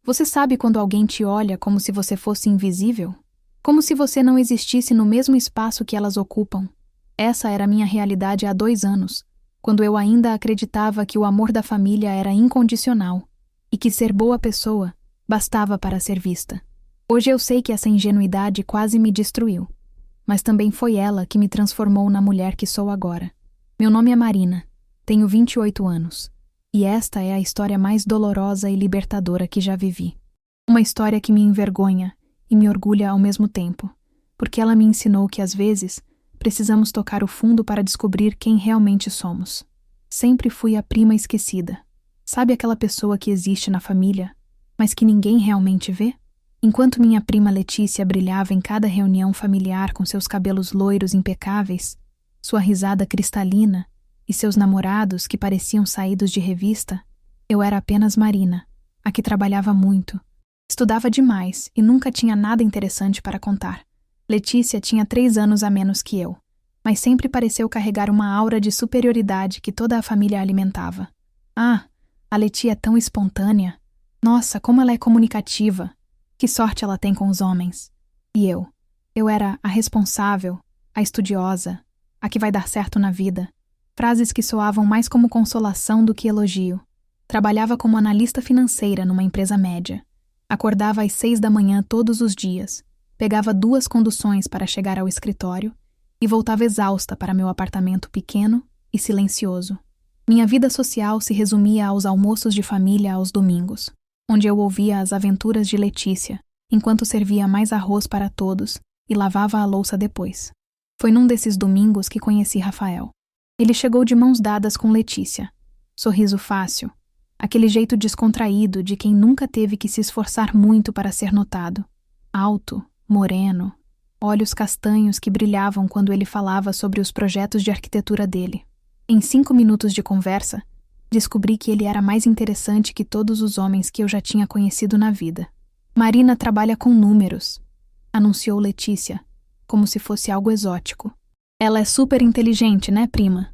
Você sabe quando alguém te olha como se você fosse invisível? Como se você não existisse no mesmo espaço que elas ocupam. Essa era a minha realidade há 2 anos, quando eu ainda acreditava que o amor da família era incondicional e que ser boa pessoa bastava para ser vista. Hoje eu sei que essa ingenuidade quase me destruiu, mas também foi ela que me transformou na mulher que sou agora. Meu nome é Marina, tenho 28 anos, e esta é a história mais dolorosa e libertadora que já vivi. Uma história que me envergonha e me orgulha ao mesmo tempo, porque ela me ensinou que às vezes precisamos tocar o fundo para descobrir quem realmente somos. Sempre fui a prima esquecida. Sabe aquela pessoa que existe na família, mas que ninguém realmente vê? Enquanto minha prima Letícia brilhava em cada reunião familiar com seus cabelos loiros impecáveis, sua risada cristalina e seus namorados que pareciam saídos de revista, eu era apenas Marina, a que trabalhava muito. Estudava demais e nunca tinha nada interessante para contar. Letícia tinha 3 anos a menos que eu, mas sempre pareceu carregar uma aura de superioridade que toda a família alimentava. Ah, a Leti é tão espontânea. Nossa, como ela é comunicativa. Que sorte ela tem com os homens. E eu? Eu era a responsável, a estudiosa, a que vai dar certo na vida. Frases que soavam mais como consolação do que elogio. Trabalhava como analista financeira numa empresa média. Acordava às 6 da manhã todos os dias, pegava 2 conduções para chegar ao escritório e voltava exausta para meu apartamento pequeno e silencioso. Minha vida social se resumia aos almoços de família aos domingos, onde eu ouvia as aventuras de Letícia, enquanto servia mais arroz para todos e lavava a louça depois. Foi num desses domingos que conheci Rafael. Ele chegou de mãos dadas com Letícia. Sorriso fácil, aquele jeito descontraído de quem nunca teve que se esforçar muito para ser notado. Alto, moreno, olhos castanhos que brilhavam quando ele falava sobre os projetos de arquitetura dele. Em 5 minutos de conversa, descobri que ele era mais interessante que todos os homens que eu já tinha conhecido na vida. Marina trabalha com números, anunciou Letícia, como se fosse algo exótico. Ela é super inteligente, né, prima?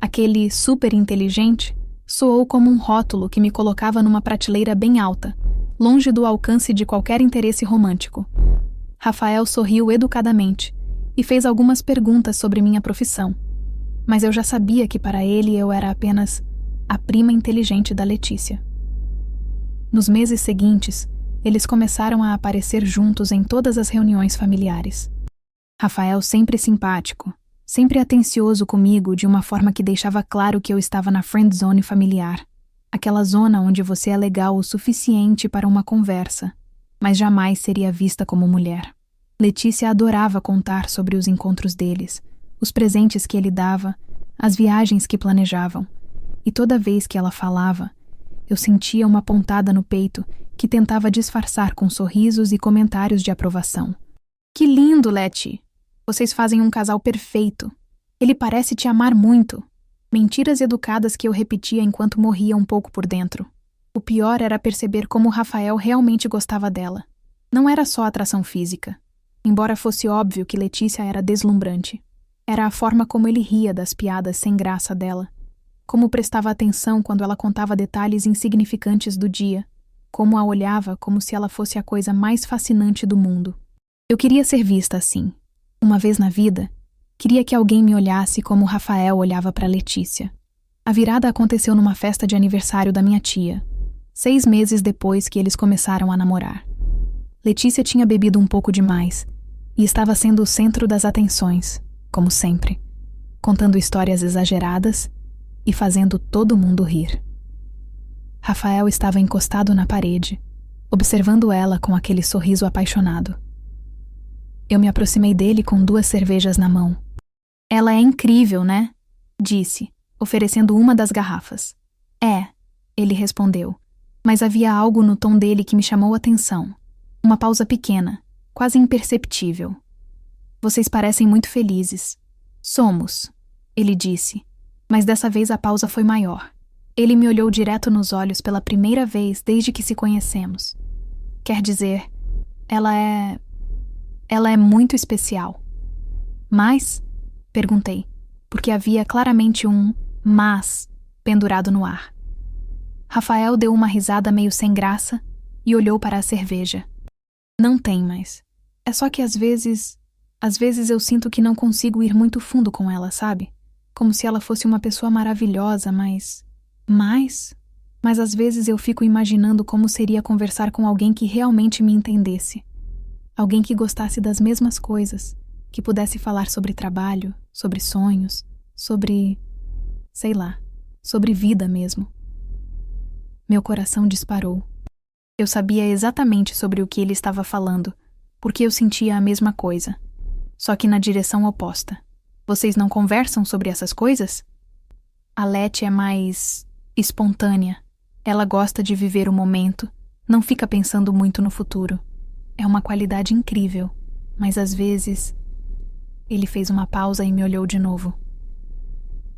Aquele super inteligente soou como um rótulo que me colocava numa prateleira bem alta, longe do alcance de qualquer interesse romântico. Rafael sorriu educadamente e fez algumas perguntas sobre minha profissão, mas eu já sabia que para ele eu era apenas a prima inteligente da Letícia. Nos meses seguintes, eles começaram a aparecer juntos em todas as reuniões familiares. Rafael sempre simpático, sempre atencioso comigo de uma forma que deixava claro que eu estava na friend zone familiar, aquela zona onde você é legal o suficiente para uma conversa, mas jamais seria vista como mulher. Letícia adorava contar sobre os encontros deles, os presentes que ele dava, as viagens que planejavam, e toda vez que ela falava, eu sentia uma pontada no peito que tentava disfarçar com sorrisos e comentários de aprovação. Que lindo, Leti! Vocês fazem um casal perfeito. Ele parece te amar muito. Mentiras educadas que eu repetia enquanto morria um pouco por dentro. O pior era perceber como Rafael realmente gostava dela. Não era só atração física. Embora fosse óbvio que Letícia era deslumbrante. Era a forma como ele ria das piadas sem graça dela. Como prestava atenção quando ela contava detalhes insignificantes do dia. Como a olhava como se ela fosse a coisa mais fascinante do mundo. Eu queria ser vista assim. Uma vez na vida, queria que alguém me olhasse como Rafael olhava para Letícia. A virada aconteceu numa festa de aniversário da minha tia, 6 meses depois que eles começaram a namorar. Letícia tinha bebido um pouco demais e estava sendo o centro das atenções, como sempre, contando histórias exageradas e fazendo todo mundo rir. Rafael estava encostado na parede, observando ela com aquele sorriso apaixonado. Eu me aproximei dele com 2 cervejas na mão. Ela é incrível, né? Disse, oferecendo uma das garrafas. É, ele respondeu, mas havia algo no tom dele que me chamou a atenção. Uma pausa pequena, quase imperceptível. Vocês parecem muito felizes. Somos, ele disse, mas dessa vez a pausa foi maior. Ele me olhou direto nos olhos pela primeira vez desde que se conhecemos. Quer dizer, ela é muito especial. Mas? Perguntei, porque havia claramente um mas pendurado no ar. Rafael deu uma risada meio sem graça e olhou para a cerveja. Não tem mais. É só que às vezes eu sinto que não consigo ir muito fundo com ela, sabe? Como se ela fosse uma pessoa maravilhosa, mas às vezes eu fico imaginando como seria conversar com alguém que realmente me entendesse. Alguém que gostasse das mesmas coisas, que pudesse falar sobre trabalho, sobre sonhos, sobre, sei lá, sobre vida mesmo. Meu coração disparou. Eu sabia exatamente sobre o que ele estava falando, porque eu sentia a mesma coisa, só que na direção oposta. Vocês não conversam sobre essas coisas? A Letty é mais espontânea. Ela gosta de viver o momento, não fica pensando muito no futuro. É uma qualidade incrível, mas às vezes... Ele fez uma pausa e me olhou de novo.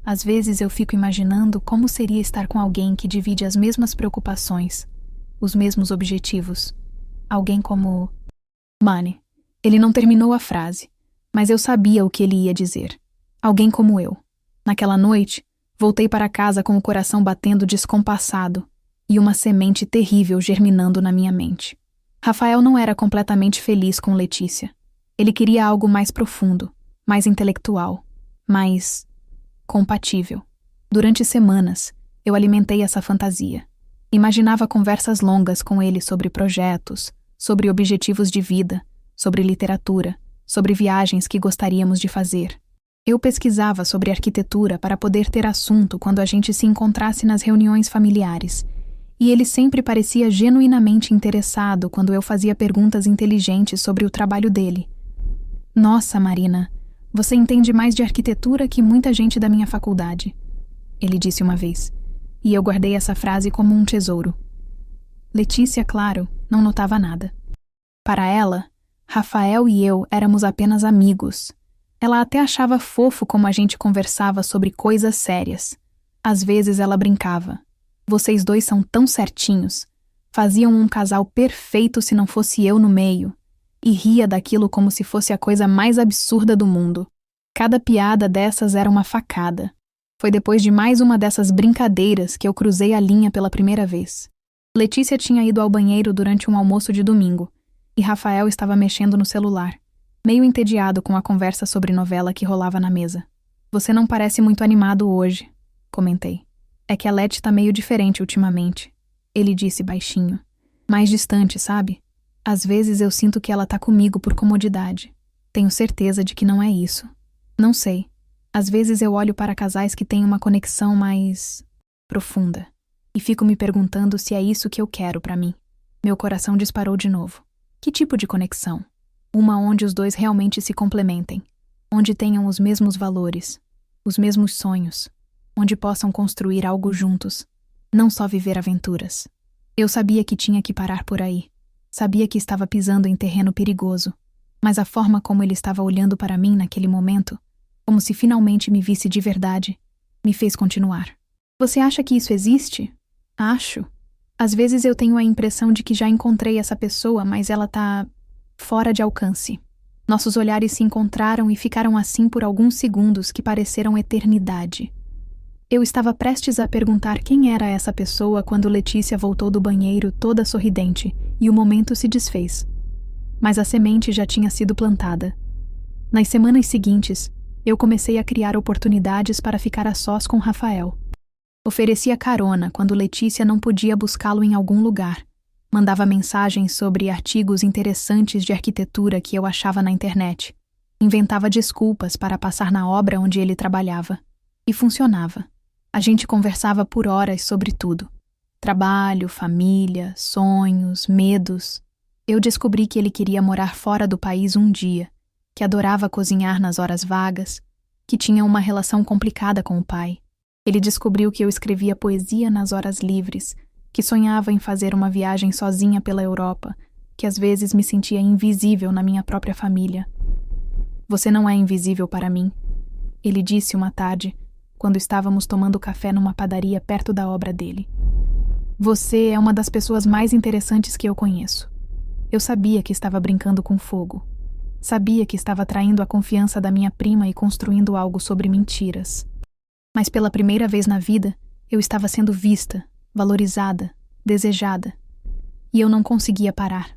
Às vezes eu fico imaginando como seria estar com alguém que divide as mesmas preocupações, os mesmos objetivos. Alguém como... Mane. Ele não terminou a frase, mas eu sabia o que ele ia dizer. Alguém como eu. Naquela noite, voltei para casa com o coração batendo descompassado e uma semente terrível germinando na minha mente. Rafael não era completamente feliz com Letícia. Ele queria algo mais profundo, mais intelectual, mais compatível. Durante semanas, eu alimentei essa fantasia. Imaginava conversas longas com ele sobre projetos, sobre objetivos de vida, sobre literatura, sobre viagens que gostaríamos de fazer. Eu pesquisava sobre arquitetura para poder ter assunto quando a gente se encontrasse nas reuniões familiares, e ele sempre parecia genuinamente interessado quando eu fazia perguntas inteligentes sobre o trabalho dele. Nossa, Marina, você entende mais de arquitetura que muita gente da minha faculdade, ele disse uma vez, e eu guardei essa frase como um tesouro. Letícia, claro, não notava nada. Para ela, Rafael e eu éramos apenas amigos. Ela até achava fofo como a gente conversava sobre coisas sérias. Às vezes ela brincava. Vocês dois são tão certinhos. Faziam um casal perfeito se não fosse eu no meio. E ria daquilo como se fosse a coisa mais absurda do mundo. Cada piada dessas era uma facada. Foi depois de mais uma dessas brincadeiras que eu cruzei a linha pela primeira vez. Letícia tinha ido ao banheiro durante um almoço de domingo, e Rafael estava mexendo no celular, meio entediado com a conversa sobre novela que rolava na mesa. Você não parece muito animado hoje, comentei. É que a Letty tá meio diferente ultimamente, ele disse baixinho. Mais distante, sabe? Às vezes eu sinto que ela tá comigo por comodidade. Tenho certeza de que não é isso. Não sei. Às vezes eu olho para casais que têm uma conexão mais profunda e fico me perguntando se é isso que eu quero para mim. Meu coração disparou de novo. Que tipo de conexão? Uma onde os dois realmente se complementem, onde tenham os mesmos valores, os mesmos sonhos, onde possam construir algo juntos, não só viver aventuras. Eu sabia que tinha que parar por aí. Sabia que estava pisando em terreno perigoso, mas a forma como ele estava olhando para mim naquele momento, como se finalmente me visse de verdade, me fez continuar. Você acha que isso existe? Acho. Às vezes eu tenho a impressão de que já encontrei essa pessoa, mas ela tá fora de alcance. Nossos olhares se encontraram e ficaram assim por alguns segundos que pareceram eternidade. Eu estava prestes a perguntar quem era essa pessoa quando Letícia voltou do banheiro toda sorridente e o momento se desfez. Mas a semente já tinha sido plantada. Nas semanas seguintes, eu comecei a criar oportunidades para ficar a sós com Rafael. Oferecia carona quando Letícia não podia buscá-lo em algum lugar. Mandava mensagens sobre artigos interessantes de arquitetura que eu achava na internet. Inventava desculpas para passar na obra onde ele trabalhava. E funcionava. A gente conversava por horas sobre tudo. Trabalho, família, sonhos, medos. Eu descobri que ele queria morar fora do país um dia, que adorava cozinhar nas horas vagas, que tinha uma relação complicada com o pai. Ele descobriu que eu escrevia poesia nas horas livres, que sonhava em fazer uma viagem sozinha pela Europa, que às vezes me sentia invisível na minha própria família. Você não é invisível para mim, ele disse uma tarde, quando estávamos tomando café numa padaria perto da obra dele. Você é uma das pessoas mais interessantes que eu conheço. Eu sabia que estava brincando com fogo. Sabia que estava traindo a confiança da minha prima e construindo algo sobre mentiras. Mas pela primeira vez na vida, eu estava sendo vista, valorizada, desejada. e eu não conseguia parar.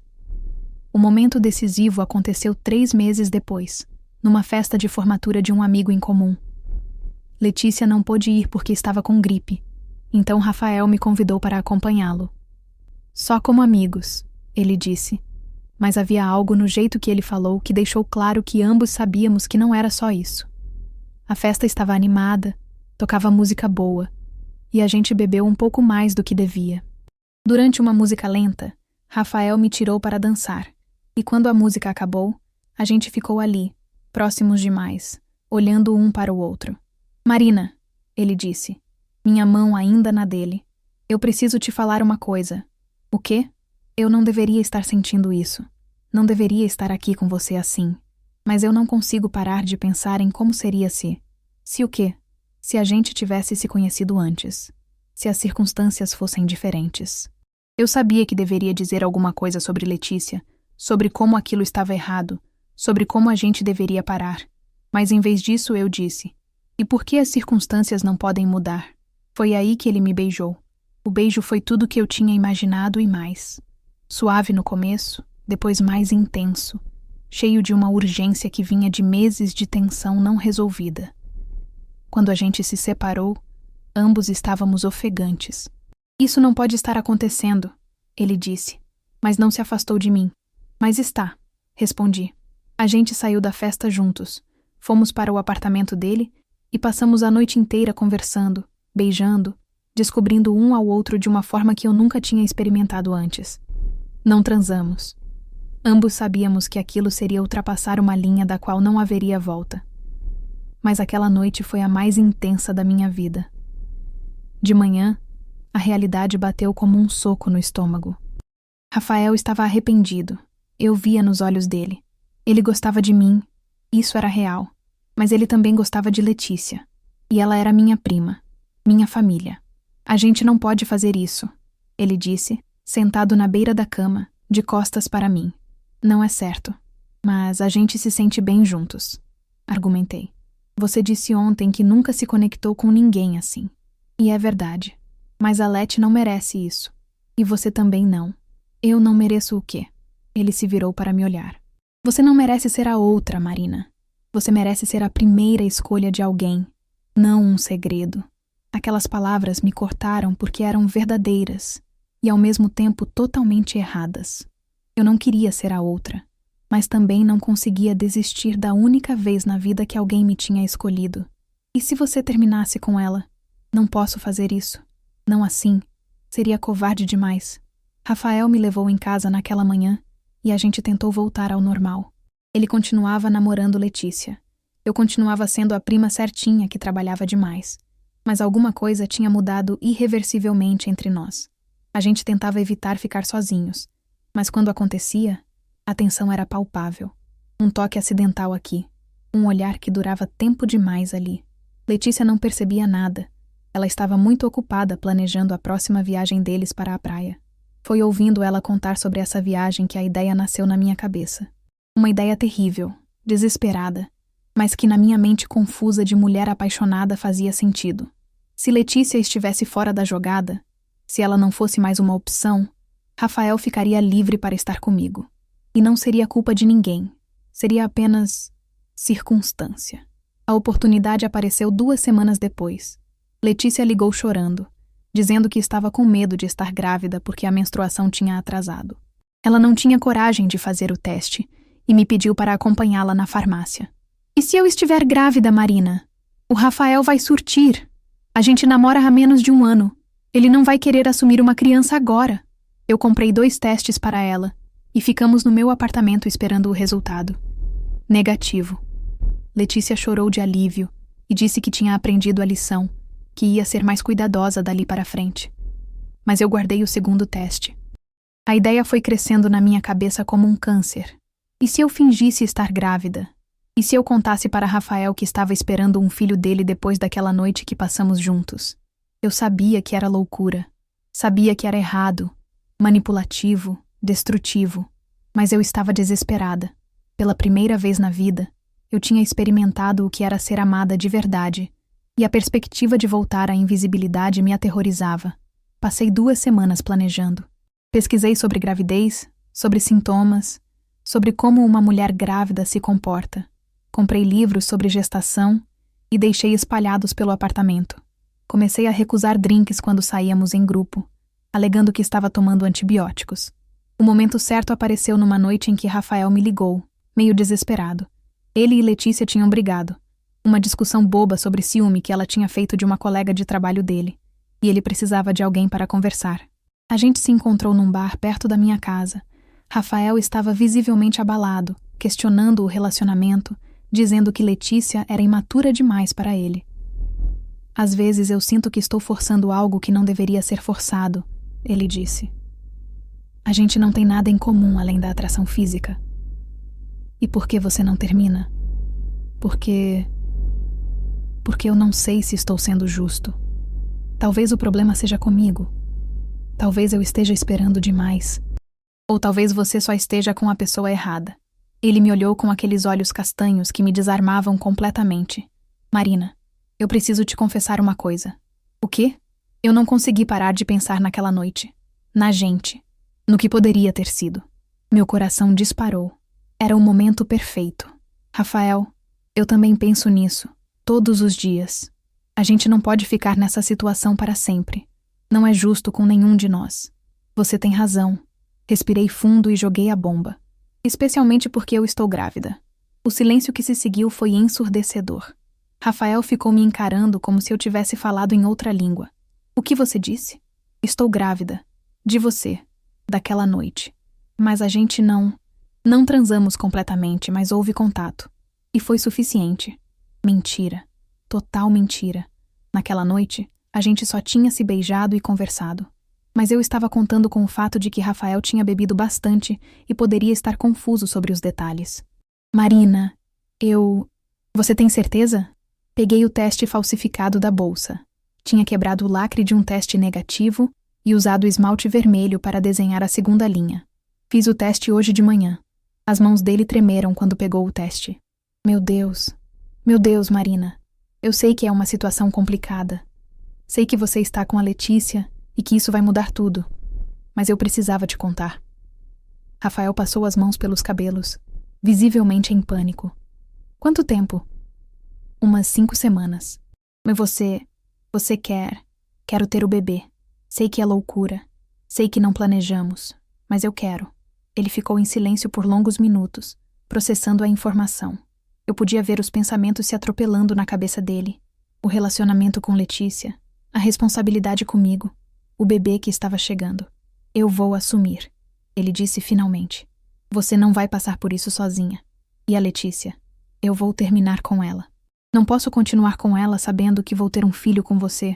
O momento decisivo aconteceu 3 meses depois, numa festa de formatura de um amigo em comum. Letícia não pôde ir porque estava com gripe, então Rafael me convidou para acompanhá-lo. Só como amigos, ele disse, mas havia algo no jeito que ele falou que deixou claro que ambos sabíamos que não era só isso. A festa estava animada, tocava música boa, e a gente bebeu um pouco mais do que devia. Durante uma música lenta, Rafael me tirou para dançar, e quando a música acabou, a gente ficou ali, próximos demais, olhando um para o outro. Marina, ele disse, minha mão ainda na dele. Eu preciso te falar uma coisa. O quê? Eu não deveria estar sentindo isso. Não deveria estar aqui com você assim. Mas eu não consigo parar de pensar em como seria se... Se o quê? Se a gente tivesse se conhecido antes. Se as circunstâncias fossem diferentes. Eu sabia que deveria dizer alguma coisa sobre Letícia, sobre como aquilo estava errado, sobre como a gente deveria parar. Mas em vez disso eu disse, e por que as circunstâncias não podem mudar? Foi aí que ele me beijou. O beijo foi tudo que eu tinha imaginado e mais. Suave no começo, depois mais intenso, cheio de uma urgência que vinha de meses de tensão não resolvida. Quando a gente se separou, ambos estávamos ofegantes. Isso não pode estar acontecendo, ele disse, mas não se afastou de mim. Mas está, respondi. A gente saiu da festa juntos, fomos para o apartamento dele e passamos a noite inteira conversando, beijando, descobrindo um ao outro de uma forma que eu nunca tinha experimentado antes. Não transamos. Ambos sabíamos que aquilo seria ultrapassar uma linha da qual não haveria volta. Mas aquela noite foi a mais intensa da minha vida. De manhã, a realidade bateu como um soco no estômago. Rafael estava arrependido. Eu via nos olhos dele. Ele gostava de mim, isso era real. Mas ele também gostava de Letícia. E ela era minha prima, minha família. A gente não pode fazer isso, ele disse, sentado na beira da cama, de costas para mim. Não é certo. Mas a gente se sente bem juntos, argumentei. Você disse ontem que nunca se conectou com ninguém assim. E é verdade. Mas a Leti não merece isso. E você também não. Eu não mereço o quê? Ele se virou para me olhar. Você não merece ser a outra, Marina. Você merece ser a primeira escolha de alguém, não um segredo. Aquelas palavras me cortaram porque eram verdadeiras e ao mesmo tempo totalmente erradas. Eu não queria ser a outra, mas também não conseguia desistir da única vez na vida que alguém me tinha escolhido. E se você terminasse com ela? Não posso fazer isso. Não assim. Seria covarde demais. Rafael me levou em casa naquela manhã e a gente tentou voltar ao normal. Ele continuava namorando Letícia. Eu continuava sendo a prima certinha que trabalhava demais. Mas alguma coisa tinha mudado irreversivelmente entre nós. A gente tentava evitar ficar sozinhos. Mas quando acontecia, a tensão era palpável. Um toque acidental aqui. Um olhar que durava tempo demais ali. Letícia não percebia nada. Ela estava muito ocupada planejando a próxima viagem deles para a praia. Foi ouvindo ela contar sobre essa viagem que a ideia nasceu na minha cabeça. Uma ideia terrível, desesperada, mas que na minha mente confusa de mulher apaixonada fazia sentido. Se Letícia estivesse fora da jogada, se ela não fosse mais uma opção, Rafael ficaria livre para estar comigo. E não seria culpa de ninguém. Seria apenas circunstância. A oportunidade apareceu 2 semanas depois. Letícia ligou chorando, dizendo que estava com medo de estar grávida porque a menstruação tinha atrasado. Ela não tinha coragem de fazer o teste e me pediu para acompanhá-la na farmácia. E se eu estiver grávida, Marina? O Rafael vai surtir. A gente namora há menos de 1 ano. Ele não vai querer assumir uma criança agora. Eu comprei 2 testes para ela e ficamos no meu apartamento esperando o resultado. Negativo. Letícia chorou de alívio e disse que tinha aprendido a lição, que ia ser mais cuidadosa dali para frente. Mas eu guardei o 2º teste. A ideia foi crescendo na minha cabeça como um câncer. E se eu fingisse estar grávida? E se eu contasse para Rafael que estava esperando um filho dele depois daquela noite que passamos juntos? Eu sabia que era loucura. Sabia que era errado, manipulativo, destrutivo. Mas eu estava desesperada. Pela primeira vez na vida, eu tinha experimentado o que era ser amada de verdade. E a perspectiva de voltar à invisibilidade me aterrorizava. Passei 2 semanas planejando. Pesquisei sobre gravidez, sobre sintomas, sobre como uma mulher grávida se comporta. Comprei livros sobre gestação e deixei espalhados pelo apartamento. Comecei a recusar drinks quando saíamos em grupo, alegando que estava tomando antibióticos. O momento certo apareceu numa noite em que Rafael me ligou, meio desesperado. Ele e Letícia tinham brigado. Uma discussão boba sobre ciúme que ela tinha feito de uma colega de trabalho dele, e ele precisava de alguém para conversar. A gente se encontrou num bar perto da minha casa. Rafael estava visivelmente abalado, questionando o relacionamento, dizendo que Letícia era imatura demais para ele. Às vezes eu sinto que estou forçando algo que não deveria ser forçado, ele disse. A gente não tem nada em comum além da atração física. E por que você não termina? Porque eu não sei se estou sendo justo. Talvez o problema seja comigo. Talvez eu esteja esperando demais. Ou talvez você só esteja com a pessoa errada. Ele me olhou com aqueles olhos castanhos que me desarmavam completamente. Marina, eu preciso te confessar uma coisa. O quê? Eu não consegui parar de pensar naquela noite. Na gente. No que poderia ter sido. Meu coração disparou. Era o momento perfeito. Rafael, eu também penso nisso. Todos os dias. A gente não pode ficar nessa situação para sempre. Não é justo com nenhum de nós. Você tem razão. Respirei fundo e joguei a bomba. Especialmente porque eu estou grávida. O silêncio que se seguiu foi ensurdecedor. Rafael ficou me encarando como se eu tivesse falado em outra língua. O que você disse? Estou grávida. De você. Daquela noite. Mas a gente não transamos completamente, mas houve contato. E foi suficiente. Mentira. Total mentira. Naquela noite, a gente só tinha se beijado e conversado. Mas eu estava contando com o fato de que Rafael tinha bebido bastante e poderia estar confuso sobre os detalhes. Marina, Você tem certeza? Peguei o teste falsificado da bolsa. Tinha quebrado o lacre de um teste negativo e usado esmalte vermelho para desenhar a segunda linha. Fiz o teste hoje de manhã. As mãos dele tremeram quando pegou o teste. Meu Deus, Marina. Eu sei que é uma situação complicada. Sei que você está com a Letícia e que isso vai mudar tudo. Mas eu precisava te contar. Rafael passou as mãos pelos cabelos, visivelmente em pânico. Quanto tempo? Umas 5 semanas. Mas você quero ter o bebê. Sei que é loucura. Sei que não planejamos. Mas eu quero. Ele ficou em silêncio por longos minutos, processando a informação. Eu podia ver os pensamentos se atropelando na cabeça dele. O relacionamento com Letícia. A responsabilidade comigo. O bebê que estava chegando. Eu vou assumir. Ele disse finalmente. Você não vai passar por isso sozinha. E a Letícia? Eu vou terminar com ela. Não posso continuar com ela sabendo que vou ter um filho com você.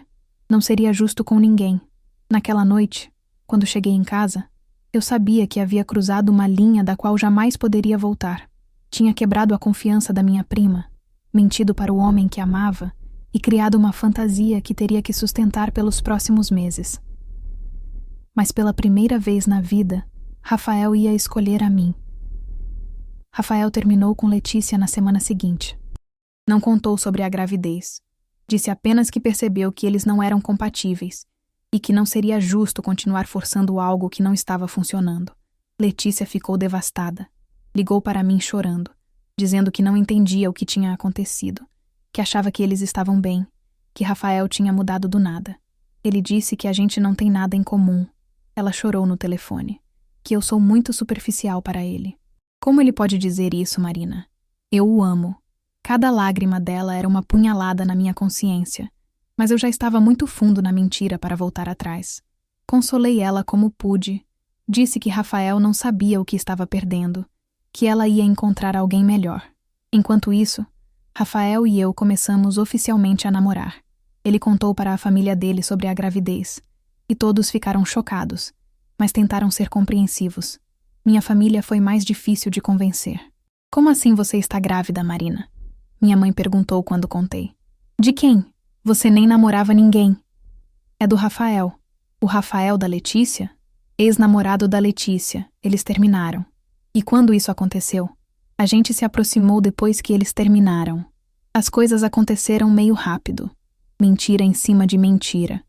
Não seria justo com ninguém. Naquela noite, quando cheguei em casa, eu sabia que havia cruzado uma linha da qual jamais poderia voltar. Tinha quebrado a confiança da minha prima, mentido para o homem que amava e criado uma fantasia que teria que sustentar pelos próximos meses. Mas pela primeira vez na vida, Rafael ia escolher a mim. Rafael terminou com Letícia na semana seguinte. Não contou sobre a gravidez. Disse apenas que percebeu que eles não eram compatíveis e que não seria justo continuar forçando algo que não estava funcionando. Letícia ficou devastada. Ligou para mim chorando, dizendo que não entendia o que tinha acontecido, que achava que eles estavam bem, que Rafael tinha mudado do nada. Ele disse que a gente não tem nada em comum. Ela chorou no telefone, que eu sou muito superficial para ele. Como ele pode dizer isso, Marina? Eu o amo. Cada lágrima dela era uma punhalada na minha consciência, mas eu já estava muito fundo na mentira para voltar atrás. Consolei ela como pude. Disse que Rafael não sabia o que estava perdendo, que ela ia encontrar alguém melhor. Enquanto isso, Rafael e eu começamos oficialmente a namorar. Ele contou para a família dele sobre a gravidez, e todos ficaram chocados, mas tentaram ser compreensivos. Minha família foi mais difícil de convencer. Como assim você está grávida, Marina? Minha mãe perguntou quando contei. De quem? Você nem namorava ninguém. É do Rafael. O Rafael da Letícia? Ex-namorado da Letícia. Eles terminaram. E quando isso aconteceu? A gente se aproximou depois que eles terminaram. As coisas aconteceram meio rápido. Mentira em cima de mentira.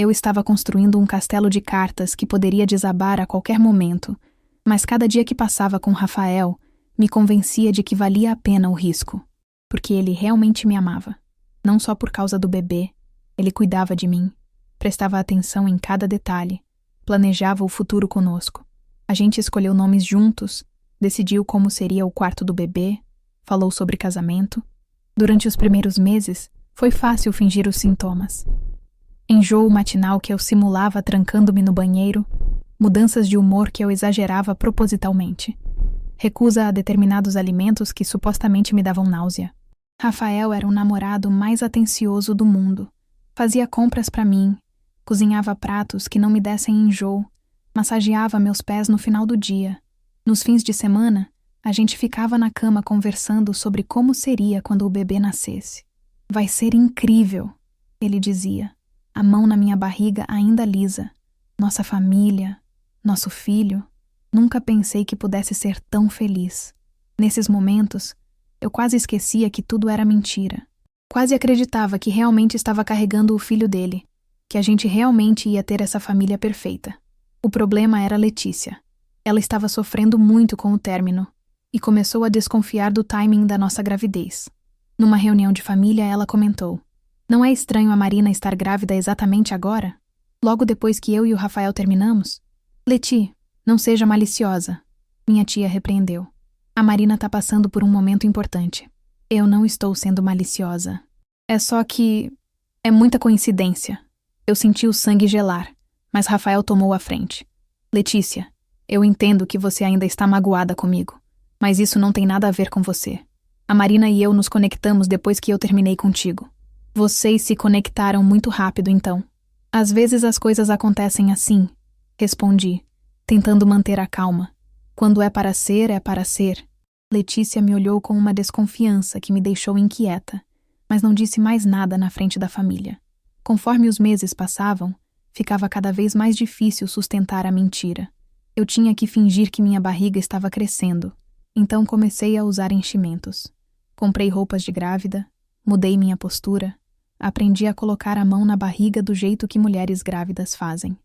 Eu estava construindo um castelo de cartas que poderia desabar a qualquer momento, mas cada dia que passava com Rafael me convencia de que valia a pena o risco, porque ele realmente me amava. Não só por causa do bebê, ele cuidava de mim, prestava atenção em cada detalhe, planejava o futuro conosco. A gente escolheu nomes juntos, decidiu como seria o quarto do bebê, falou sobre casamento. Durante os primeiros meses, foi fácil fingir os sintomas. Enjoo matinal que eu simulava trancando-me no banheiro, mudanças de humor que eu exagerava propositalmente, recusa a determinados alimentos que supostamente me davam náusea. Rafael era o namorado mais atencioso do mundo. Fazia compras para mim, cozinhava pratos que não me dessem enjoo, massageava meus pés no final do dia. Nos fins de semana, a gente ficava na cama conversando sobre como seria quando o bebê nascesse. Vai ser incrível, ele dizia, a mão na minha barriga ainda lisa. Nossa família, nosso filho. Nunca pensei que pudesse ser tão feliz. Nesses momentos, eu quase esquecia que tudo era mentira. Quase acreditava que realmente estava carregando o filho dele, que a gente realmente ia ter essa família perfeita. O problema era Letícia. Ela estava sofrendo muito com o término e começou a desconfiar do timing da nossa gravidez. Numa reunião de família, ela comentou: "Não é estranho a Marina estar grávida exatamente agora? Logo depois que eu e o Rafael terminamos?" "Leti, não seja maliciosa", minha tia repreendeu. "A Marina tá passando por um momento importante." "Eu não estou sendo maliciosa. É só que... é muita coincidência." Eu senti o sangue gelar, mas Rafael tomou a frente. "Letícia, eu entendo que você ainda está magoada comigo, mas isso não tem nada a ver com você. A Marina e eu nos conectamos depois que eu terminei contigo. Vocês se conectaram muito rápido, então." "Às vezes as coisas acontecem assim", respondi, tentando manter a calma. "Quando é para ser, é para ser." Letícia me olhou com uma desconfiança que me deixou inquieta, mas não disse mais nada na frente da família. Conforme os meses passavam, ficava cada vez mais difícil sustentar a mentira. Eu tinha que fingir que minha barriga estava crescendo, então comecei a usar enchimentos. Comprei roupas de grávida, mudei minha postura, aprendi a colocar a mão na barriga do jeito que mulheres grávidas fazem.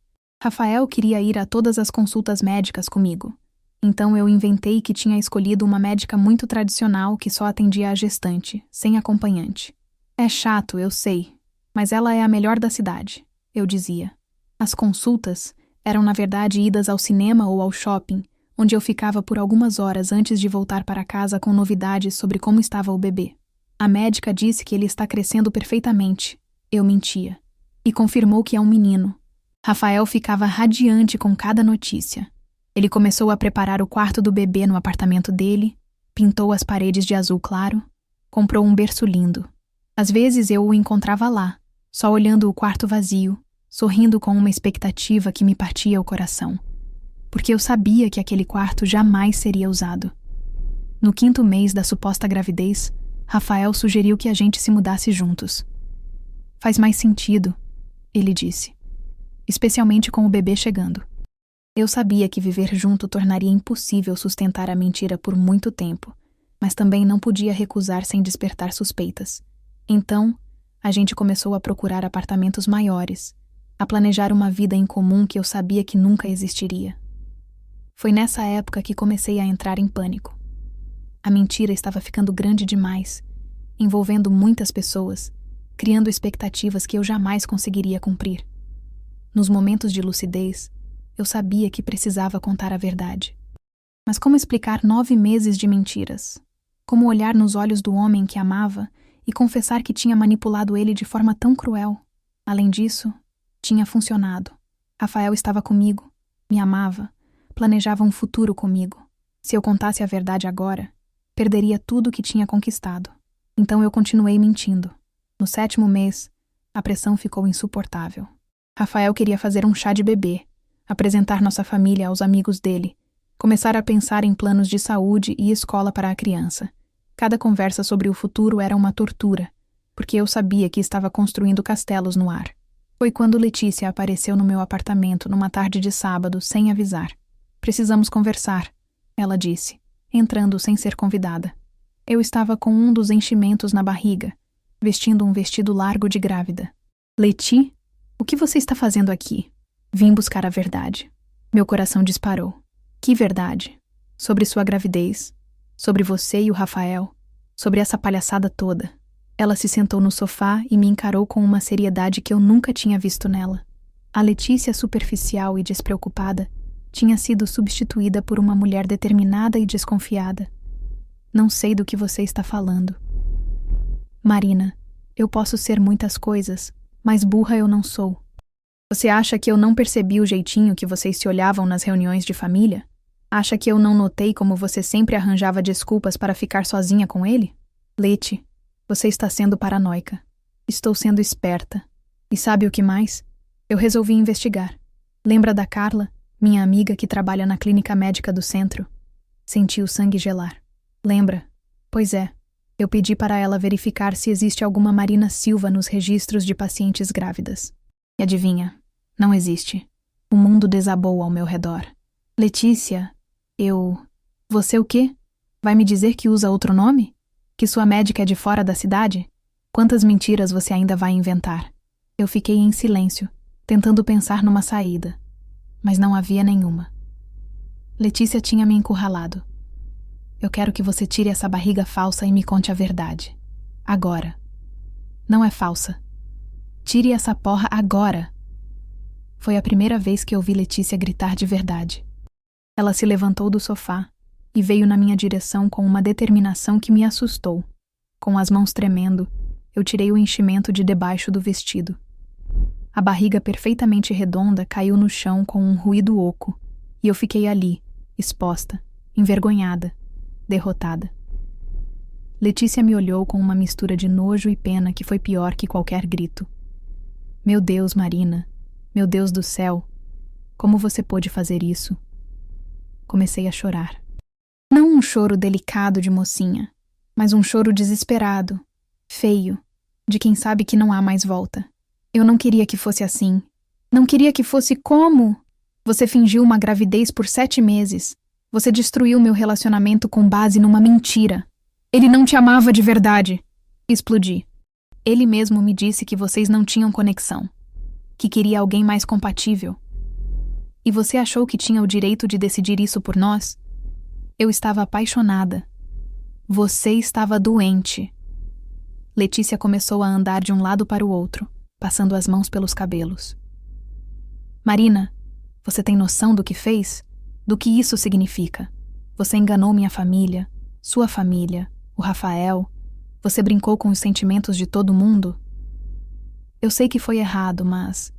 Rafael queria ir a todas as consultas médicas comigo, então eu inventei que tinha escolhido uma médica muito tradicional que só atendia a gestante, sem acompanhante. "É chato, eu sei, mas ela é a melhor da cidade", eu dizia. As consultas eram na verdade idas ao cinema ou ao shopping, onde eu ficava por algumas horas antes de voltar para casa com novidades sobre como estava o bebê. "A médica disse que ele está crescendo perfeitamente", eu mentia, e confirmou que é um menino. Rafael ficava radiante com cada notícia. Ele começou a preparar o quarto do bebê no apartamento dele, pintou as paredes de azul claro, comprou um berço lindo. Às vezes eu o encontrava lá, só olhando o quarto vazio, sorrindo com uma expectativa que me partia o coração, porque eu sabia que aquele quarto jamais seria usado. No 5º mês da suposta gravidez, Rafael sugeriu que a gente se mudasse juntos. "Faz mais sentido", ele disse, "especialmente com o bebê chegando." Eu sabia que viver junto tornaria impossível sustentar a mentira por muito tempo, mas também não podia recusar sem despertar suspeitas. Então, a gente começou a procurar apartamentos maiores, a planejar uma vida em comum que eu sabia que nunca existiria. Foi nessa época que comecei a entrar em pânico. A mentira estava ficando grande demais, envolvendo muitas pessoas, criando expectativas que eu jamais conseguiria cumprir. Nos momentos de lucidez, eu sabia que precisava contar a verdade. Mas como explicar 9 meses de mentiras? Como olhar nos olhos do homem que amava e confessar que tinha manipulado ele de forma tão cruel? Além disso, tinha funcionado. Rafael estava comigo, me amava, planejava um futuro comigo. Se eu contasse a verdade agora, perderia tudo o que tinha conquistado. Então eu continuei mentindo. No 7º mês, a pressão ficou insuportável. Rafael queria fazer um chá de bebê, apresentar nossa família aos amigos dele, começar a pensar em planos de saúde e escola para a criança. Cada conversa sobre o futuro era uma tortura, porque eu sabia que estava construindo castelos no ar. Foi quando Letícia apareceu no meu apartamento numa tarde de sábado, sem avisar. "Precisamos conversar", ela disse, entrando sem ser convidada. Eu estava com um dos enchimentos na barriga, vestindo um vestido largo de grávida. "Leti?" O que você está fazendo aqui? Vim buscar a verdade. Meu coração disparou. Que verdade? Sobre sua gravidez, sobre você e o Rafael, sobre essa palhaçada toda. Ela se sentou no sofá e me encarou com uma seriedade que eu nunca tinha visto nela. A Letícia superficial e despreocupada tinha sido substituída por uma mulher determinada e desconfiada. Não sei do que você está falando. Marina, eu posso ser muitas coisas, mas burra eu não sou. Você acha que eu não percebi o jeitinho que vocês se olhavam nas reuniões de família? Acha que eu não notei como você sempre arranjava desculpas para ficar sozinha com ele? Leti, você está sendo paranoica. Estou sendo esperta. E sabe o que mais? Eu resolvi investigar. Lembra da Carla, minha amiga que trabalha na clínica médica do centro? Senti o sangue gelar. Lembra? Pois é. Eu pedi para ela verificar se existe alguma Marina Silva nos registros de pacientes grávidas. E adivinha? Não existe. O mundo desabou ao meu redor. Letícia, Você o quê? Vai me dizer que usa outro nome? Que sua médica é de fora da cidade? Quantas mentiras você ainda vai inventar? Eu fiquei em silêncio, tentando pensar numa saída. Mas não havia nenhuma. Letícia tinha me encurralado. Eu quero que você tire essa barriga falsa e me conte a verdade. Agora. Não é falsa. Tire essa porra agora. Foi a primeira vez que eu vi Letícia gritar de verdade. Ela se levantou do sofá e veio na minha direção com uma determinação que me assustou. Com as mãos tremendo, eu tirei o enchimento de debaixo do vestido. A barriga perfeitamente redonda caiu no chão com um ruído oco, e eu fiquei ali, exposta, envergonhada, derrotada. Letícia me olhou com uma mistura de nojo e pena que foi pior que qualquer grito. Meu Deus, Marina, meu Deus do céu, como você pôde fazer isso? Comecei a chorar. Não um choro delicado de mocinha, mas um choro desesperado, feio, de quem sabe que não há mais volta. Eu não queria que fosse assim. Não queria que fosse como? Você fingiu uma gravidez por 7 meses. Você destruiu meu relacionamento com base numa mentira. Ele não te amava de verdade. Explodi. Ele mesmo me disse que vocês não tinham conexão. Que queria alguém mais compatível. E você achou que tinha o direito de decidir isso por nós? Eu estava apaixonada. Você estava doente. Letícia começou a andar de um lado para o outro, passando as mãos pelos cabelos. Marina, você tem noção do que fez? Do que isso significa? Você enganou minha família, sua família, o Rafael. Você brincou com os sentimentos de todo mundo? Eu sei que foi errado, mas...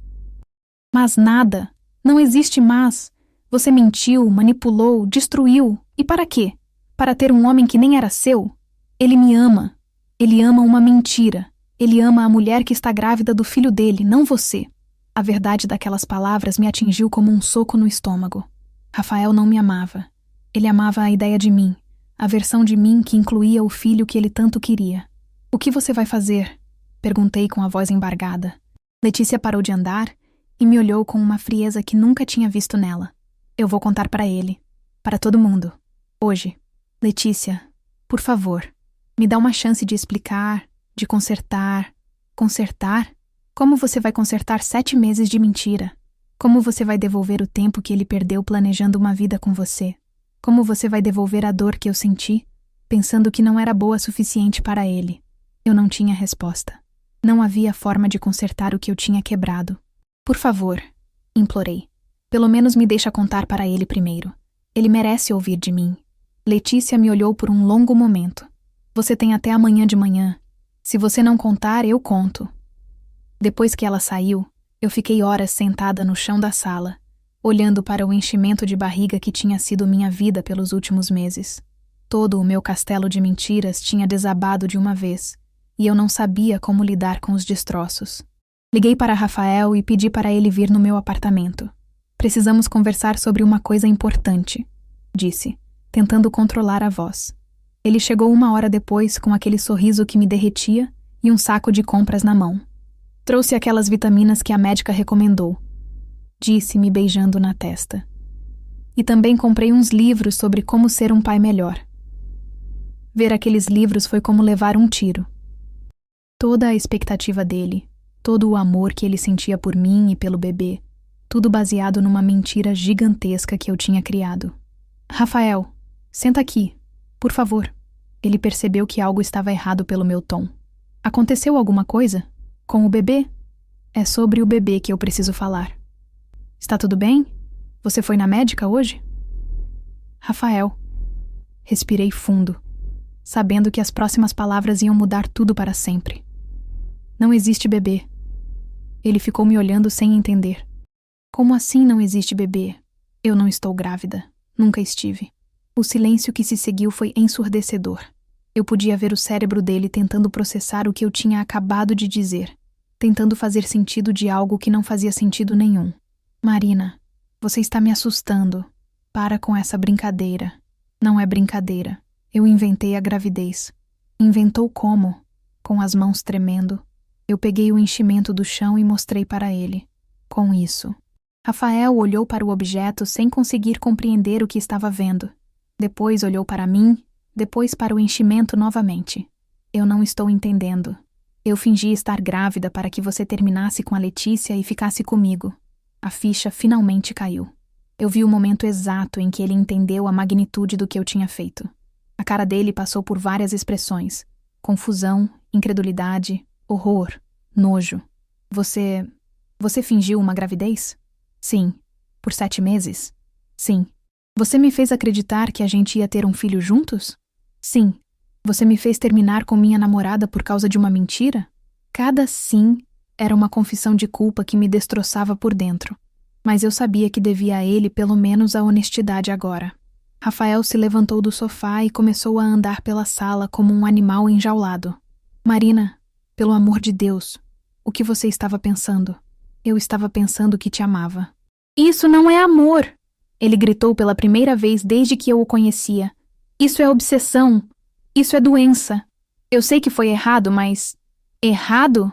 Mas nada! Não existe mas! Você mentiu, manipulou, destruiu. E para quê? Para ter um homem que nem era seu? Ele me ama. Ele ama uma mentira. Ele ama a mulher que está grávida do filho dele, não você. A verdade daquelas palavras me atingiu como um soco no estômago. Rafael não me amava. Ele amava a ideia de mim, a versão de mim que incluía o filho que ele tanto queria. O que você vai fazer? Perguntei com a voz embargada. Letícia parou de andar e me olhou com uma frieza que nunca tinha visto nela. Eu vou contar para ele. Para todo mundo. Hoje. Letícia, por favor, me dá uma chance de explicar, de consertar. Consertar? Como você vai consertar 7 meses de mentira? Como você vai devolver o tempo que ele perdeu planejando uma vida com você? Como você vai devolver a dor que eu senti, pensando que não era boa o suficiente para ele? Eu não tinha resposta. Não havia forma de consertar o que eu tinha quebrado. Por favor, implorei. Pelo menos me deixa contar para ele primeiro. Ele merece ouvir de mim. Letícia me olhou por um longo momento. Você tem até amanhã de manhã. Se você não contar, eu conto. Depois que ela saiu, eu fiquei horas sentada no chão da sala, olhando para o enchimento de barriga que tinha sido minha vida pelos últimos meses. Todo o meu castelo de mentiras tinha desabado de uma vez, e eu não sabia como lidar com os destroços. Liguei para Rafael e pedi para ele vir no meu apartamento. Precisamos conversar sobre uma coisa importante, disse, tentando controlar a voz. Ele chegou 1 hora depois com aquele sorriso que me derretia e um saco de compras na mão. Trouxe aquelas vitaminas que a médica recomendou, disse, me beijando na testa. E também comprei uns livros sobre como ser um pai melhor. Ver aqueles livros foi como levar um tiro. Toda a expectativa dele, todo o amor que ele sentia por mim e pelo bebê, tudo baseado numa mentira gigantesca que eu tinha criado. Rafael, senta aqui, por favor. Ele percebeu que algo estava errado pelo meu tom. Aconteceu alguma coisa? Com o bebê? É sobre o bebê que eu preciso falar. Está tudo bem? Você foi na médica hoje? Rafael. Respirei fundo, sabendo que as próximas palavras iam mudar tudo para sempre. Não existe bebê. Ele ficou me olhando sem entender. Como assim não existe bebê? Eu não estou grávida. Nunca estive. O silêncio que se seguiu foi ensurdecedor. Eu podia ver o cérebro dele tentando processar o que eu tinha acabado de dizer, tentando fazer sentido de algo que não fazia sentido nenhum. Marina, você está me assustando. Para com essa brincadeira. Não é brincadeira. Eu inventei a gravidez. Inventou como? Com as mãos tremendo. Eu peguei o enchimento do chão e mostrei para ele. Com isso. Rafael olhou para o objeto sem conseguir compreender o que estava vendo. Depois olhou para mim, depois para o enchimento novamente. Eu não estou entendendo. Eu fingi estar grávida para que você terminasse com a Letícia e ficasse comigo. A ficha finalmente caiu. Eu vi o momento exato em que ele entendeu a magnitude do que eu tinha feito. A cara dele passou por várias expressões. Confusão, incredulidade, horror, nojo. Você fingiu uma gravidez? Sim. Por 7 meses? Sim. Você me fez acreditar que a gente ia ter um filho juntos? Sim. Você me fez terminar com minha namorada por causa de uma mentira? Cada sim era uma confissão de culpa que me destroçava por dentro. Mas eu sabia que devia a ele pelo menos a honestidade agora. Rafael se levantou do sofá e começou a andar pela sala como um animal enjaulado. Marina, pelo amor de Deus, o que você estava pensando? Eu estava pensando que te amava. Isso não é amor! Ele gritou pela primeira vez desde que eu o conhecia. Isso é obsessão. Isso é doença. Eu sei que foi errado, mas... Errado?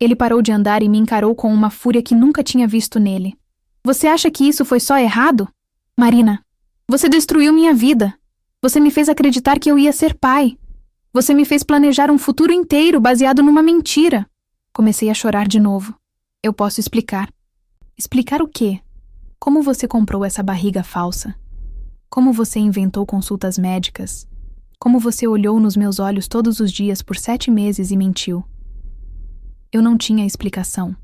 Ele parou de andar e me encarou com uma fúria que nunca tinha visto nele. Você acha que isso foi só errado? Marina, você destruiu minha vida. Você me fez acreditar que eu ia ser pai. Você me fez planejar um futuro inteiro baseado numa mentira. Comecei a chorar de novo. Eu posso explicar. Explicar o quê? Como você comprou essa barriga falsa? Como você inventou consultas médicas? Como você olhou nos meus olhos todos os dias por 7 meses e mentiu? Eu não tinha explicação.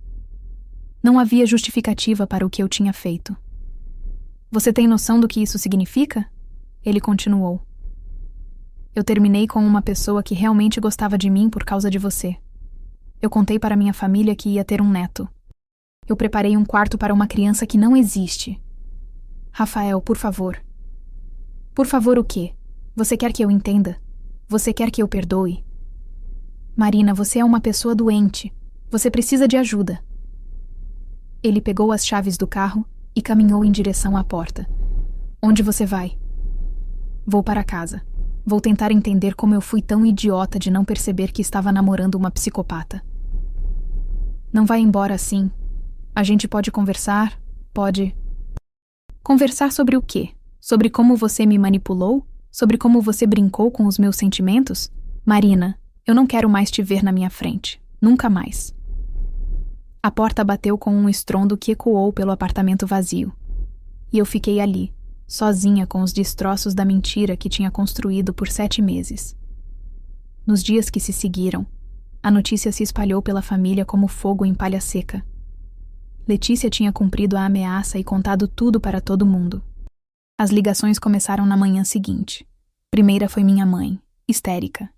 Não havia justificativa para o que eu tinha feito. Você tem noção do que isso significa? Ele continuou. Eu terminei com uma pessoa que realmente gostava de mim por causa de você. Eu contei para minha família que ia ter um neto. Eu preparei um quarto para uma criança que não existe. Rafael, por favor. Por favor, o quê? Você quer que eu entenda? Você quer que eu perdoe? Marina, você é uma pessoa doente. Você precisa de ajuda. Ele pegou as chaves do carro e caminhou em direção à porta. Onde você vai? Vou para casa. Vou tentar entender como eu fui tão idiota de não perceber que estava namorando uma psicopata. Não vai embora assim. A gente pode conversar? Pode... Conversar sobre o quê? Sobre como você me manipulou? Sobre como você brincou com os meus sentimentos? Marina, eu não quero mais te ver na minha frente. Nunca mais. A porta bateu com um estrondo que ecoou pelo apartamento vazio. E eu fiquei ali, sozinha com os destroços da mentira que tinha construído por 7 meses. Nos dias que se seguiram, a notícia se espalhou pela família como fogo em palha seca. Letícia tinha cumprido a ameaça e contado tudo para todo mundo. As ligações começaram na manhã seguinte. Primeira foi minha mãe, histérica.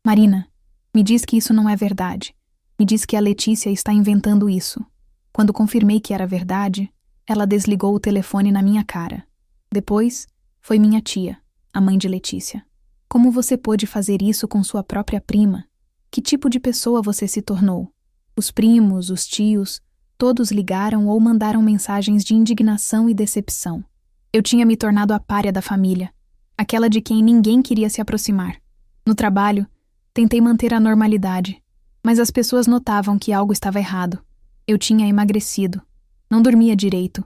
Marina, me diz que isso não é verdade. Me diz que a Letícia está inventando isso. Quando confirmei que era verdade, ela desligou o telefone na minha cara. Depois, foi minha tia, a mãe de Letícia. Como você pôde fazer isso com sua própria prima? Que tipo de pessoa você se tornou? Os primos, os tios, todos ligaram ou mandaram mensagens de indignação e decepção. Eu tinha me tornado a pária da família, aquela de quem ninguém queria se aproximar. No trabalho, tentei manter a normalidade, mas as pessoas notavam que algo estava errado. Eu tinha emagrecido, não dormia direito,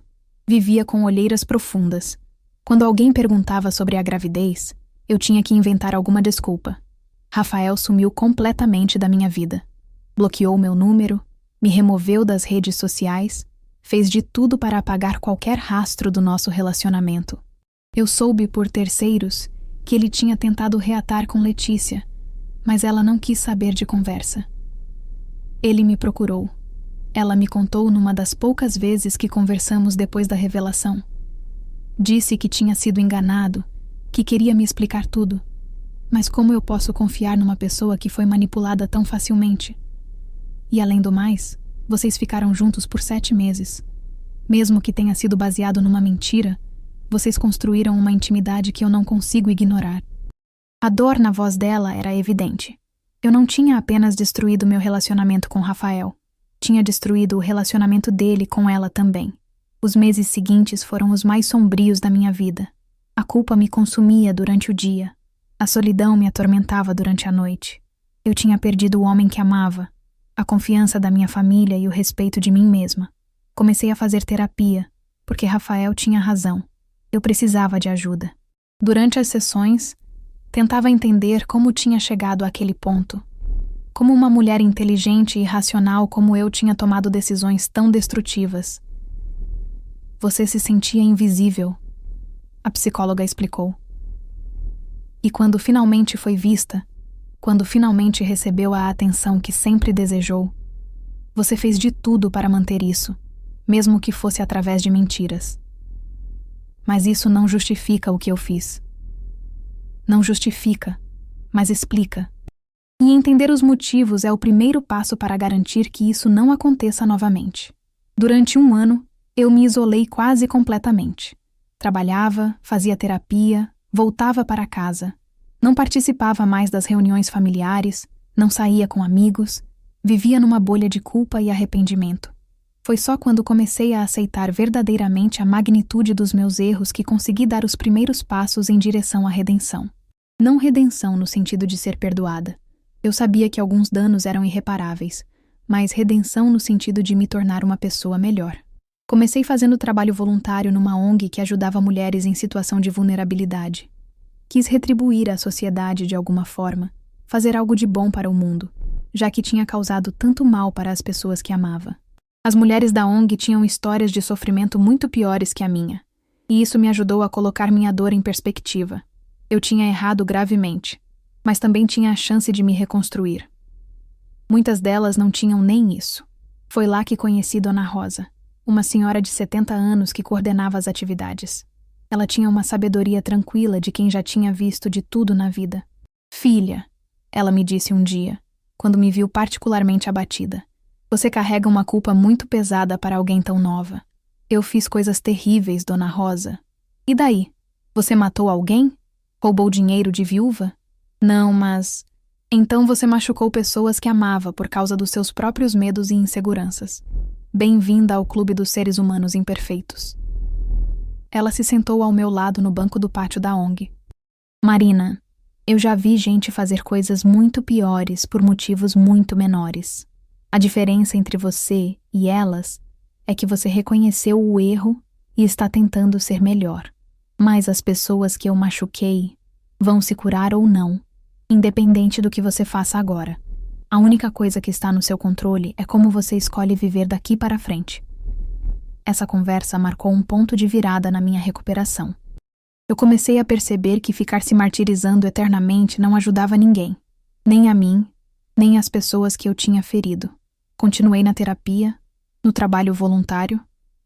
vivia com olheiras profundas. Quando alguém perguntava sobre a gravidez, eu tinha que inventar alguma desculpa. Rafael sumiu completamente da minha vida. Bloqueou meu número, Me removeu das redes sociais, fez de tudo para apagar qualquer rastro do nosso relacionamento. Eu soube por terceiros que ele tinha tentado reatar com Letícia, mas ela não quis saber de conversa. Ele me procurou. Ela me contou numa das poucas vezes que conversamos depois da revelação. Disse que tinha sido enganado, que queria me explicar tudo. Mas como eu posso confiar numa pessoa que foi manipulada tão facilmente? E além do mais, vocês ficaram juntos por 7 meses. Mesmo que tenha sido baseado numa mentira, vocês construíram uma intimidade que eu não consigo ignorar. A dor na voz dela era evidente. Eu não tinha apenas destruído meu relacionamento com Rafael. Tinha destruído o relacionamento dele com ela também. Os meses seguintes foram os mais sombrios da minha vida. A culpa me consumia durante o dia. A solidão me atormentava durante a noite. Eu tinha perdido o homem que amava, a confiança da minha família e o respeito de mim mesma. Comecei a fazer terapia, porque Rafael tinha razão. Eu precisava de ajuda. Durante as sessões, tentava entender como tinha chegado àquele ponto. Como uma mulher inteligente e racional como eu tinha tomado decisões tão destrutivas. Você se sentia invisível, a psicóloga explicou. E quando finalmente foi vista, quando finalmente recebeu a atenção que sempre desejou, você fez de tudo para manter isso, mesmo que fosse através de mentiras. Mas isso não justifica o que eu fiz. Não justifica, mas explica. E entender os motivos é o primeiro passo para garantir que isso não aconteça novamente. Durante 1 ano, eu me isolei quase completamente. Trabalhava, fazia terapia, voltava para casa. Não participava mais das reuniões familiares, não saía com amigos, vivia numa bolha de culpa e arrependimento. Foi só quando comecei a aceitar verdadeiramente a magnitude dos meus erros que consegui dar os primeiros passos em direção à redenção. Não redenção no sentido de ser perdoada. Eu sabia que alguns danos eram irreparáveis, mas redenção no sentido de me tornar uma pessoa melhor. Comecei fazendo trabalho voluntário numa ONG que ajudava mulheres em situação de vulnerabilidade. Quis retribuir à sociedade de alguma forma, fazer algo de bom para o mundo, já que tinha causado tanto mal para as pessoas que amava. As mulheres da ONG tinham histórias de sofrimento muito piores que a minha, e isso me ajudou a colocar minha dor em perspectiva. Eu tinha errado gravemente, mas também tinha a chance de me reconstruir. Muitas delas não tinham nem isso. Foi lá que conheci Dona Rosa, uma senhora de 70 anos que coordenava as atividades. Ela tinha uma sabedoria tranquila de quem já tinha visto de tudo na vida. "Filha", ela me disse um dia, quando me viu particularmente abatida, "você carrega uma culpa muito pesada para alguém tão nova. Eu fiz coisas terríveis, Dona Rosa. E daí? Você matou alguém? Roubou dinheiro de viúva? Não, mas... Então você machucou pessoas que amava por causa dos seus próprios medos e inseguranças. Bem-vinda ao clube dos seres humanos imperfeitos." Ela se sentou ao meu lado no banco do pátio da ONG. "Marina, eu já vi gente fazer coisas muito piores por motivos muito menores. A diferença entre você e elas é que você reconheceu o erro e está tentando ser melhor. Mas as pessoas que eu machuquei vão se curar ou não, independente do que você faça agora. A única coisa que está no seu controle é como você escolhe viver daqui para frente." Essa conversa marcou um ponto de virada na minha recuperação. Eu comecei a perceber que ficar se martirizando eternamente não ajudava ninguém, nem a mim, nem as pessoas que eu tinha ferido. Continuei na terapia, no trabalho voluntário,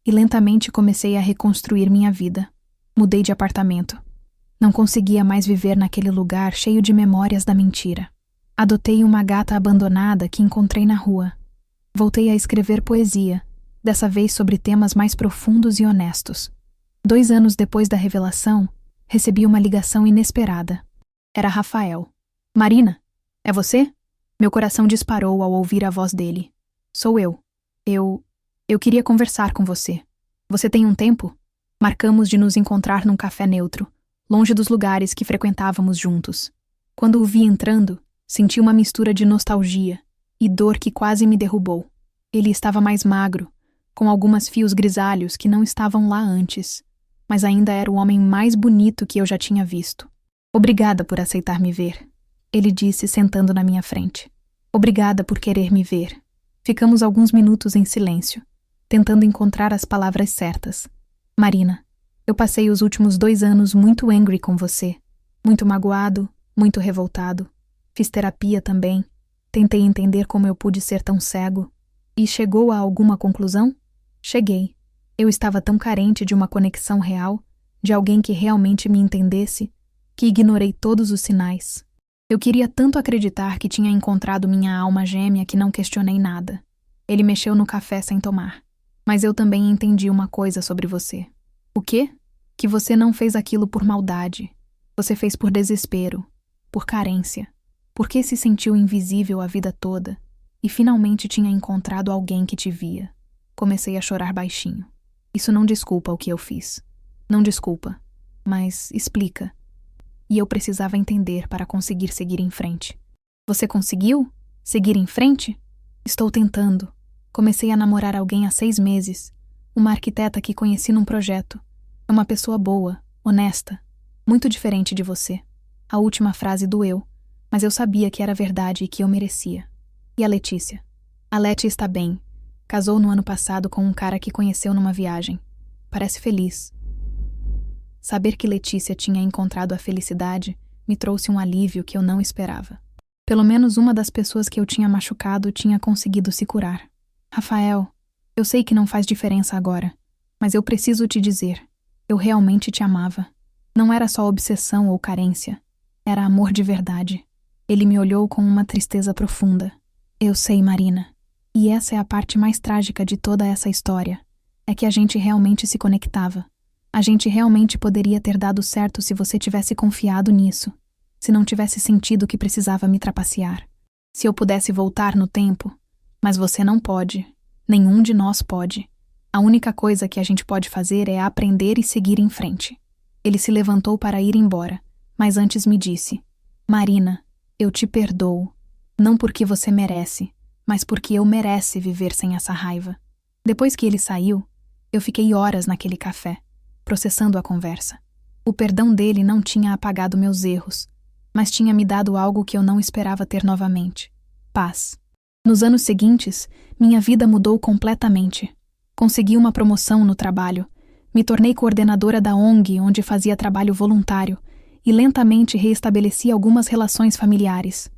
e lentamente comecei a reconstruir minha vida. Mudei de apartamento. Não conseguia mais viver naquele lugar cheio de memórias da mentira. Adotei uma gata abandonada que encontrei na rua. Voltei a escrever poesia, dessa vez sobre temas mais profundos e honestos. 2 anos depois da revelação, recebi uma ligação inesperada. Era Rafael. "Marina, é você?" Meu coração disparou ao ouvir a voz dele. "Sou eu. Eu queria conversar com você. Você tem um tempo? Marcamos de nos encontrar num café neutro, longe dos lugares que frequentávamos juntos. Quando o vi entrando, senti uma mistura de nostalgia e dor que quase me derrubou. Ele estava mais magro, com alguns fios grisalhos que não estavam lá antes, mas ainda era o homem mais bonito que eu já tinha visto. "Obrigada por aceitar me ver", ele disse sentando na minha frente. "Obrigada por querer me ver. Ficamos alguns minutos em silêncio, tentando encontrar as palavras certas. Marina, eu passei os últimos 2 anos muito angry com você. Muito magoado, muito revoltado. Fiz terapia também. Tentei entender como eu pude ser tão cego. E chegou a alguma conclusão? Cheguei. Eu estava tão carente de uma conexão real, de alguém que realmente me entendesse, que ignorei todos os sinais. Eu queria tanto acreditar que tinha encontrado minha alma gêmea que não questionei nada. Ele mexeu no café sem tomar. Mas eu também entendi uma coisa sobre você. O quê? Que você não fez aquilo por maldade. Você fez por desespero, por carência, porque se sentiu invisível a vida toda e finalmente tinha encontrado alguém que te via. Comecei a chorar baixinho. Isso não desculpa o que eu fiz. Não desculpa, mas explica. E eu precisava entender para conseguir seguir em frente. Você conseguiu? Seguir em frente? Estou tentando. Comecei a namorar alguém há 6 meses. Uma arquiteta que conheci num projeto. É uma pessoa boa, honesta, muito diferente de você. A última frase doeu, mas eu sabia que era verdade e que eu merecia. E a Letícia? A Leti está bem. Casou no ano passado com um cara que conheceu numa viagem. Parece feliz. Saber que Letícia tinha encontrado a felicidade me trouxe um alívio que eu não esperava. Pelo menos uma das pessoas que eu tinha machucado tinha conseguido se curar. Rafael, eu sei que não faz diferença agora, mas eu preciso te dizer, eu realmente te amava. Não era só obsessão ou carência, era amor de verdade. Ele me olhou com uma tristeza profunda. Eu sei, Marina. E essa é a parte mais trágica de toda essa história. É que a gente realmente se conectava. A gente realmente poderia ter dado certo se você tivesse confiado nisso. Se não tivesse sentido que precisava me trapacear. Se eu pudesse voltar no tempo. Mas você não pode. Nenhum de nós pode. A única coisa que a gente pode fazer é aprender e seguir em frente. Ele se levantou para ir embora, mas antes me disse: Marina, eu te perdoo. Não porque você merece, mas porque eu merece viver sem essa raiva. Depois que ele saiu, eu fiquei horas naquele café, processando a conversa. O perdão dele não tinha apagado meus erros, mas tinha me dado algo que eu não esperava ter novamente: paz. Nos anos seguintes, minha vida mudou completamente. Consegui uma promoção no trabalho, me tornei coordenadora da ONG onde fazia trabalho voluntário e lentamente reestabeleci algumas relações familiares.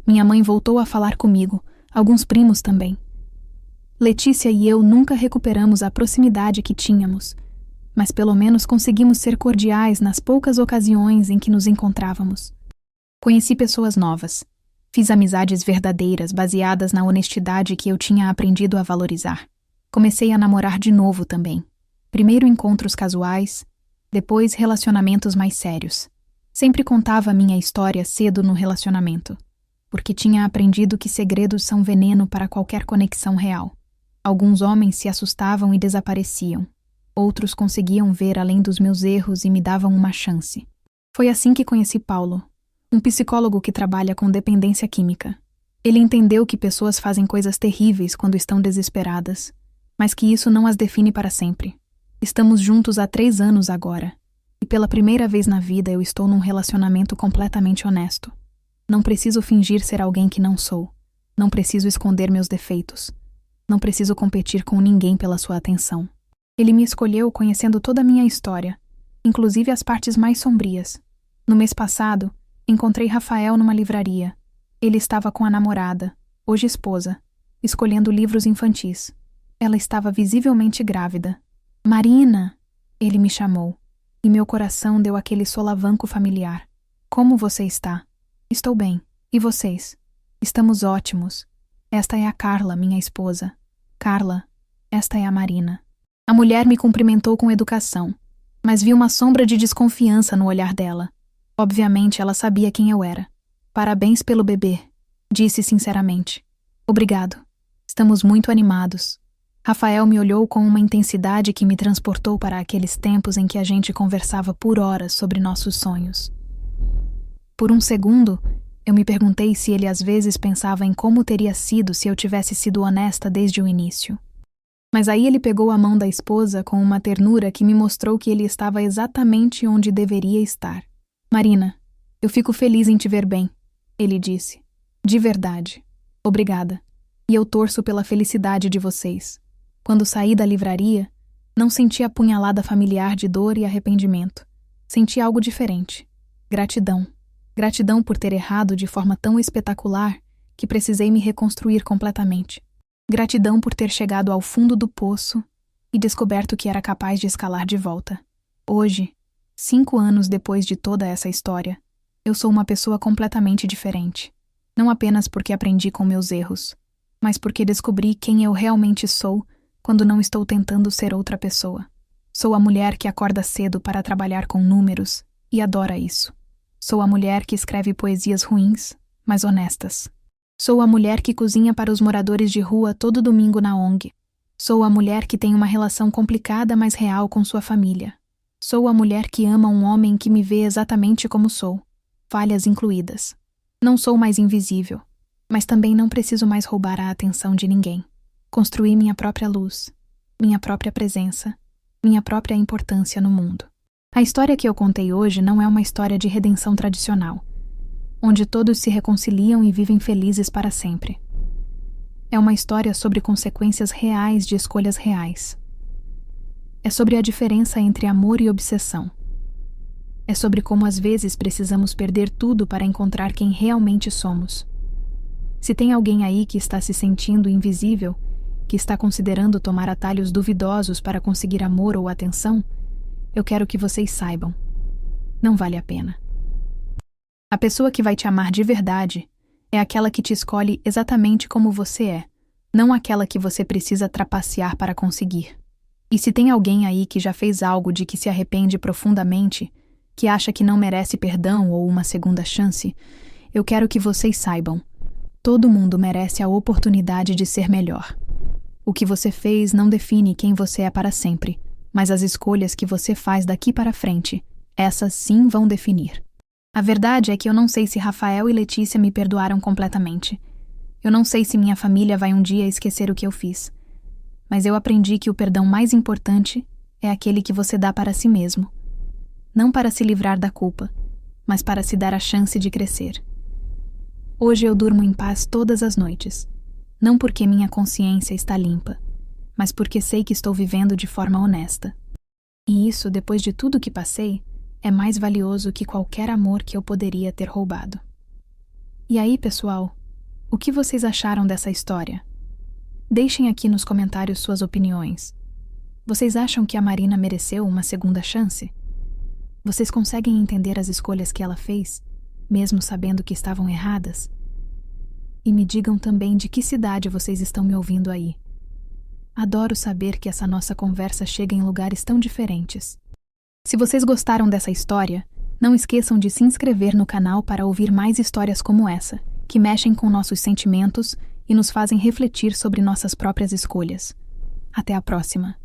Minha mãe voltou a falar comigo, alguns primos também. Letícia e eu nunca recuperamos a proximidade que tínhamos, mas pelo menos conseguimos ser cordiais nas poucas ocasiões em que nos encontrávamos. Conheci pessoas novas. Fiz amizades verdadeiras baseadas na honestidade que eu tinha aprendido a valorizar. Comecei a namorar de novo também. Primeiro encontros casuais, depois relacionamentos mais sérios. Sempre contava a minha história cedo no relacionamento, porque tinha aprendido que segredos são veneno para qualquer conexão real. Alguns homens se assustavam e desapareciam. Outros conseguiam ver além dos meus erros e me davam uma chance. Foi assim que conheci Paulo, um psicólogo que trabalha com dependência química. Ele entendeu que pessoas fazem coisas terríveis quando estão desesperadas, mas que isso não as define para sempre. Estamos juntos há 3 anos agora, e pela primeira vez na vida eu estou num relacionamento completamente honesto. Não preciso fingir ser alguém que não sou. Não preciso esconder meus defeitos. Não preciso competir com ninguém pela sua atenção. Ele me escolheu conhecendo toda a minha história, inclusive as partes mais sombrias. No mês passado, encontrei Rafael numa livraria. Ele estava com a namorada, hoje esposa, escolhendo livros infantis. Ela estava visivelmente grávida. Marina! Ele me chamou, e meu coração deu aquele solavanco familiar. Como você está? Estou bem. E vocês? Estamos ótimos. Esta é a Carla, minha esposa. Carla, esta é a Marina. A mulher me cumprimentou com educação, mas vi uma sombra de desconfiança no olhar dela. Obviamente ela sabia quem eu era. Parabéns pelo bebê, disse sinceramente. Obrigado. Estamos muito animados. Rafael me olhou com uma intensidade que me transportou para aqueles tempos em que a gente conversava por horas sobre nossos sonhos. Por um segundo, eu me perguntei se ele às vezes pensava em como teria sido se eu tivesse sido honesta desde o início. Mas aí ele pegou a mão da esposa com uma ternura que me mostrou que ele estava exatamente onde deveria estar. Marina, eu fico feliz em te ver bem, ele disse. De verdade. Obrigada. E eu torço pela felicidade de vocês. Quando saí da livraria, não senti a punhalada familiar de dor e arrependimento. Senti algo diferente. Gratidão. Gratidão por ter errado de forma tão espetacular que precisei me reconstruir completamente. Gratidão por ter chegado ao fundo do poço e descoberto que era capaz de escalar de volta. Hoje, 5 anos depois de toda essa história, eu sou uma pessoa completamente diferente. Não apenas porque aprendi com meus erros, mas porque descobri quem eu realmente sou quando não estou tentando ser outra pessoa. Sou a mulher que acorda cedo para trabalhar com números e adora isso. Sou a mulher que escreve poesias ruins, mas honestas. Sou a mulher que cozinha para os moradores de rua todo domingo na ONG. Sou a mulher que tem uma relação complicada, mas real com sua família. Sou a mulher que ama um homem que me vê exatamente como sou, falhas incluídas. Não sou mais invisível, mas também não preciso mais roubar a atenção de ninguém. Construí minha própria luz, minha própria presença, minha própria importância no mundo. A história que eu contei hoje não é uma história de redenção tradicional, onde todos se reconciliam e vivem felizes para sempre. É uma história sobre consequências reais de escolhas reais. É sobre a diferença entre amor e obsessão. É sobre como às vezes precisamos perder tudo para encontrar quem realmente somos. Se tem alguém aí que está se sentindo invisível, que está considerando tomar atalhos duvidosos para conseguir amor ou atenção, eu quero que vocês saibam. Não vale a pena. A pessoa que vai te amar de verdade é aquela que te escolhe exatamente como você é, não aquela que você precisa trapacear para conseguir. E se tem alguém aí que já fez algo de que se arrepende profundamente, que acha que não merece perdão ou uma segunda chance, eu quero que vocês saibam. Todo mundo merece a oportunidade de ser melhor. O que você fez não define quem você é para sempre, mas as escolhas que você faz daqui para frente, essas sim vão definir. A verdade é que eu não sei se Rafael e Letícia me perdoaram completamente. Eu não sei se minha família vai um dia esquecer o que eu fiz. Mas eu aprendi que o perdão mais importante é aquele que você dá para si mesmo. Não para se livrar da culpa, mas para se dar a chance de crescer. Hoje eu durmo em paz todas as noites. Não porque minha consciência está limpa, mas porque sei que estou vivendo de forma honesta. E isso, depois de tudo que passei, é mais valioso que qualquer amor que eu poderia ter roubado. E aí, pessoal, o que vocês acharam dessa história? Deixem aqui nos comentários suas opiniões. Vocês acham que a Marina mereceu uma segunda chance? Vocês conseguem entender as escolhas que ela fez, mesmo sabendo que estavam erradas? E me digam também de que cidade vocês estão me ouvindo aí. Adoro saber que essa nossa conversa chega em lugares tão diferentes. Se vocês gostaram dessa história, não esqueçam de se inscrever no canal para ouvir mais histórias como essa, que mexem com nossos sentimentos e nos fazem refletir sobre nossas próprias escolhas. Até a próxima!